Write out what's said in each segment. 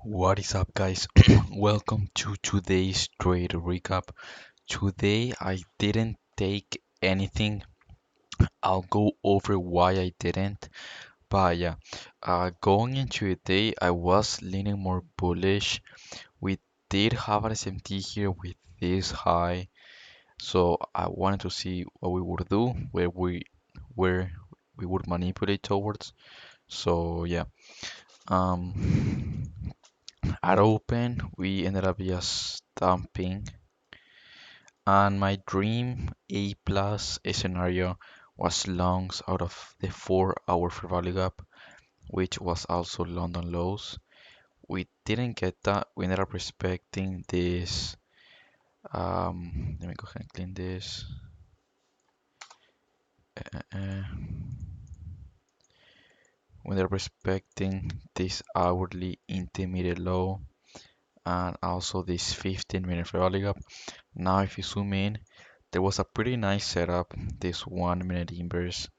What is up, guys? Welcome to today's trade recap. Today I didn't take anything. I'll go over why I didn't. But yeah, going into the day, I was leaning more bullish. We did have an SMT here with this high, so I wanted to see what we would do, where we would manipulate towards. So yeah, um, at open we ended up just dumping. And my dream A plus scenario was longs out of the 4 hour fair value gap, which was also London lows. We didn't get that. We ended up respecting this. Let me go ahead and clean this. Uh, we ended up respecting this hourly intermediate low and also this 15-minute fair value gap. Now, if you zoom in, there was a pretty nice setup. This 1 minute inverse.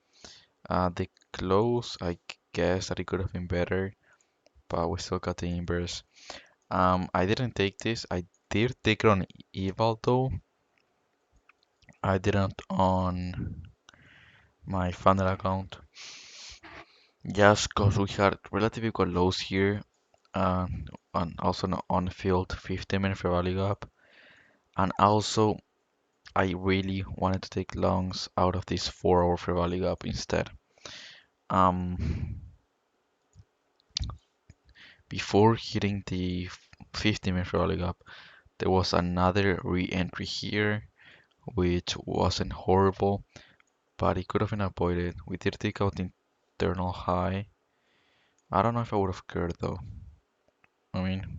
The close, I guess that it could have been better, but we still got the inverse. I didn't take this. I did take it on eval though. I didn't on my funnel account. Just because we had relatively good lows here, and also an on-field 15-minute fair value gap. And also, I really wanted to take longs out of this 4 hour fair value gap instead. Um, Before hitting the 15-minute fair value gap, there was another re-entry here, which wasn't horrible, but it could have been avoided. We did take out the internal high. I don't know if I would have cared though. I mean,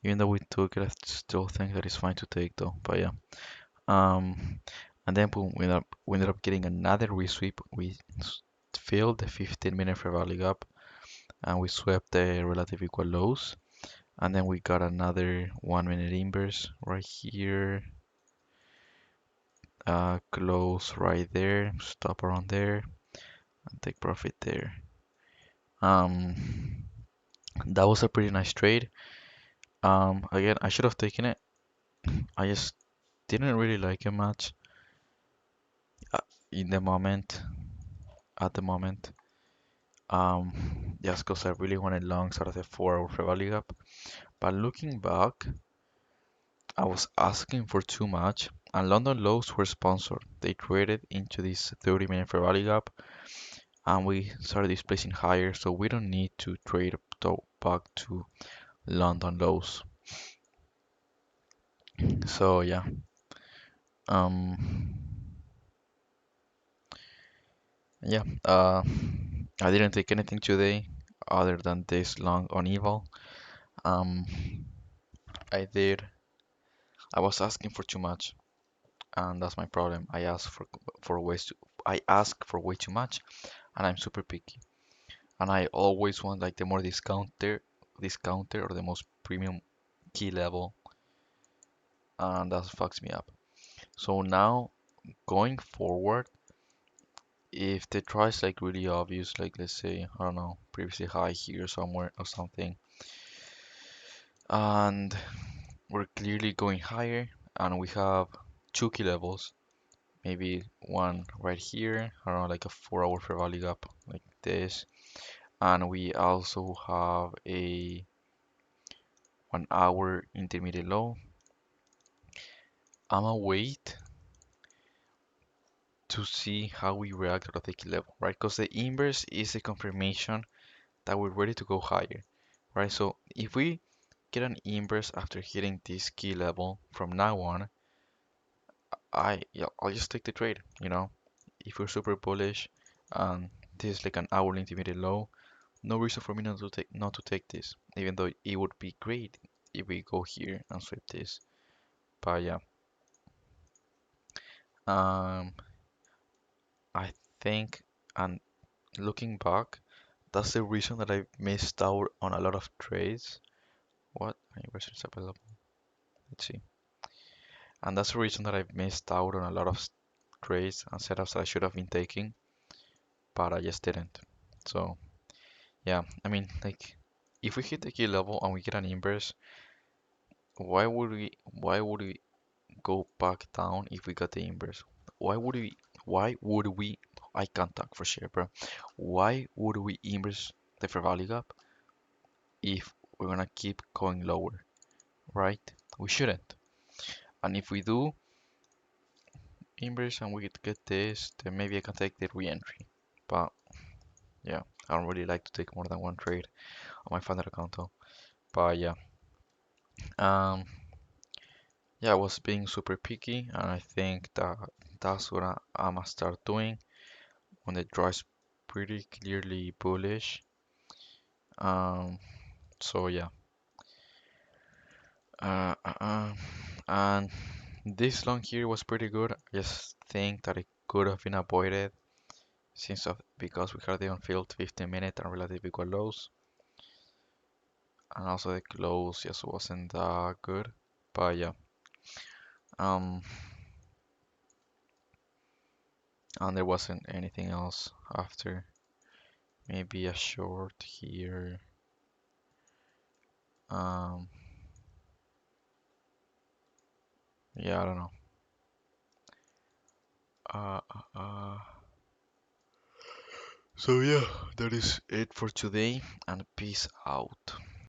even though we took it, I still think that it's fine to take though. But yeah. Um, and then boom, we ended up getting another resweep. We filled the 15-minute fair value gap, and we swept the relative equal lows. And then we got another 1 minute inverse right here. Close right there, stop around there, and take profit there. Um, that was a pretty nice trade. Again, I should have taken it. I just didn't really like it much uh, in the moment, at the moment. Just because I really wanted longs out of the 4 hour fair value gap. But looking back, I was asking for too much, and London lows were sponsored. They traded into this 30-minute fair value gap, and we started displacing higher, so we don't need to trade back to London lows. So yeah, um, yeah, I didn't take anything today other than this long on eval. Um, I did. I was asking for too much, and that's my problem. I ask for way too much, and I'm super picky. And I always want like the more discounter or the most premium key level, and that fucks me up. So now going forward, if the try is like really obvious, like let's say, I don't know, previously high here somewhere or something, and we're clearly going higher, and we have two key levels, maybe one right here, I don't know, like a 4 hour fair value gap like this, and we also have a 1 hour intermediate low. I'ma wait to see how we react at the key level, right? Because the inverse is a confirmation that we're ready to go higher, right? So if we get an inverse after hitting this key level from now on, I'll just take the trade, you know. If we're super bullish and this is like an hourly intermediate low, no reason for me not to take this, even though it would be great if we go here and sweep this. But yeah, um, I think, and looking back, that's the reason that I missed out on a lot of trades. What? Inverse is available. Let's see. And that's the reason that I've missed out on a lot of trades and setups that I should have been taking, but I just didn't. So yeah, I mean, like If we hit the key level and we get an inverse, why would we go back down if we got the inverse? Why would we I can't talk for sure, bro. Why would we inverse the fair value gap if we're gonna keep going lower, right? We shouldn't. And if we do inverse and we get this, then maybe I can take the re-entry. But yeah, I don't really like to take more than one trade on my final account though. But yeah, um, yeah, I was being super picky, and I think that's what I'm gonna start doing when the draw is pretty clearly bullish. Um, so yeah, uh, uh, uh, and this long here was pretty good. I just think that it could have been avoided because we had the on-field 15-minute and relatively equal lows, and also the close just wasn't that good. But yeah, um, and there wasn't anything else after. Maybe a short here. Um, yeah, I don't know. Uh, uh, uh. So yeah, that is it for today, and peace out.